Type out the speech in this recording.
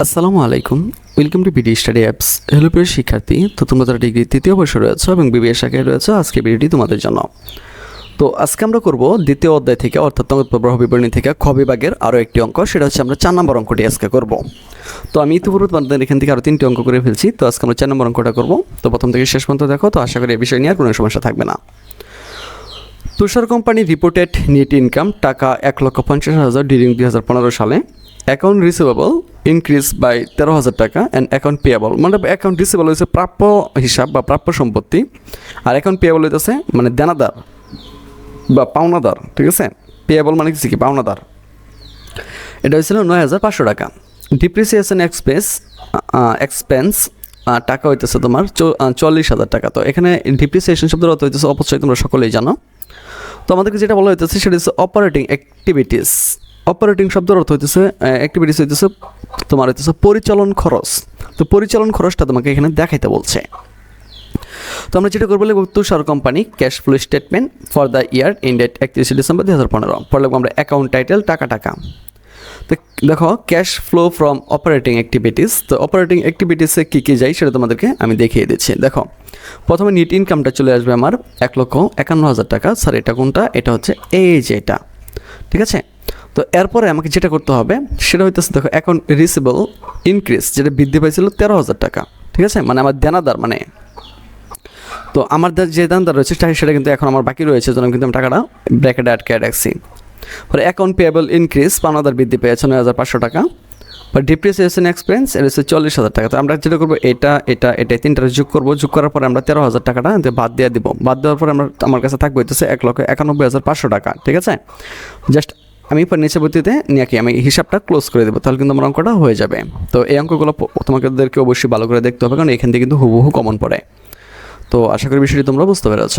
আসসালামু আলাইকুম, welcome to BD study apps. Hello প্রিয় শিক্ষার্থী, তো তোমরা যারা ডিগ্রি তৃতীয় বর্ষে রয়েছে এবং বিবিএ শাখায় রয়েছে, আজকে ভিডিওটি তোমাদের জন্য। তো আজকে আমরা করব দ্বিতীয় অধ্যায় থেকে, অর্থাৎ তড়িৎ প্রবাহ বিবরণী থেকে খ বিভাগের আরও একটি অঙ্ক। সেটা হচ্ছে আমরা 4 নম্বর অঙ্কটি আজকে করব। তো আমি ইতিপূর্বে তোমাদের এখান থেকে আরও 3টি অঙ্ক করে ফেলছি। তো আজকে আমরা 4 নম্বর অঙ্কটা করব। তো প্রথম থেকে শেষ পর্যন্ত দেখো, তো আশা করি এই বিষয় নিয়ে আর কোনো সমস্যা থাকবে না। তুষার কোম্পানি রিপোর্টেড নেট ইনকাম টাকা 1,50,000 ডিউরিং 2015 সালে। অ্যাকাউন্ট রিসিভেবল ইনক্রিজ বাই 13,000 টাকা অ্যান্ড অ্যাকাউন্ট পেয়েবল, মানে অ্যাকাউন্ট রিসিভেবল হচ্ছে প্রাপ্য হিসাব বা প্রাপ্য সম্পত্তি, আর অ্যাকাউন্ট পেয়েবল হইতেছে মানে দেনাদার বা পাওনাদার। ঠিক আছে, পেয়েবল মানে কি পাওনাদার। এটা হয়েছিল 9,500 টাকা। ডিপ্রিসিয়েশন এক্সপেন্স টাকা হইতেছে তোমার 40,000 টাকা। তো এখানে ডিপ্রিসিয়েশন শব্দের অর্থ হইতেছে অপচয়, তোমরা সকলেই জানো। তো আমাদেরকে যেটা বলা হইতেছে সেটা হচ্ছে অপারেটিং অ্যাক্টিভিটিস। অপারেটিং শব্দের অর্থ হইতেছে অ্যাক্টিভিটিস হইতেছে তোমার হইতেছে পরিচালন খরচ। তো পরিচালন খরচটা তোমাকে এখানে দেখাইতে বলছে। তো আমরা যেটা করবো লিখব Tushar company cash flow statement for the year ended 31 December 2015। পরে লিখবো আমরা অ্যাকাউন্ট টাইটেল টাকা। তো দেখো, cash flow from operating activities. তো অপারেটিং অ্যাক্টিভিটিসে কী কী যায় সেটা তোমাদেরকে আমি দেখিয়ে দিচ্ছি। দেখো, প্রথমে নেট ইনকামটা চলে আসবে আমার 1,51,000 টাকা। স্যার এটা কোনটা? এটা হচ্ছে এই যে এটা, ঠিক আছে। তো এরপরে আমাকে যেটা করতে হবে সেটা হইতেছে, দেখো অ্যাকাউন্ট রিসিভেবল ইনক্রিজ, যেটা বৃদ্ধি পাইছিল 13,000 টাকা। ঠিক আছে, মানে আমার দেনাদার, মানে তো আমার যে দেনাদার রয়েছে সেটা কিন্তু এখন আমার বাকি রয়েছে, জন্য কিন্তু আমি টাকাটা ব্র্যাকেটে আটকে রাখছি। পরে অ্যাকাউন্ট পেয়েবল ইনক্রিজ, পাওনাদার বৃদ্ধি পেয়েছে 9,500 টাকা। বা ডিপ্রিসিয়েশন এক্সপেন্স এটা হচ্ছে 40,000 টাকা। তো আমরা যেটা করবো এটা তিনটা যোগ করবো। যোগ করার পরে আমরা 13,000 টাকাটা বাদ দিয়ে দিব। বাদ দেওয়ার পরে আমার কাছে থাকবে হইতেছে 1,91,500 টাকা। ঠিক আছে, জাস্ট আমি নিচে বর্তীতে নিয়ে আমি হিসাবটা ক্লোজ করে দেবো, তাহলে কিন্তু আমার অঙ্কটা হয়ে যাবে। তো এই অঙ্কগুলো তোমাদেরকে অবশ্যই ভালো করে দেখতে হবে, কারণ এখান থেকে কিন্তু হুবহু কমন পড়ে। তো আশা করি বিষয়টি তোমরা বুঝতে পেরেছ।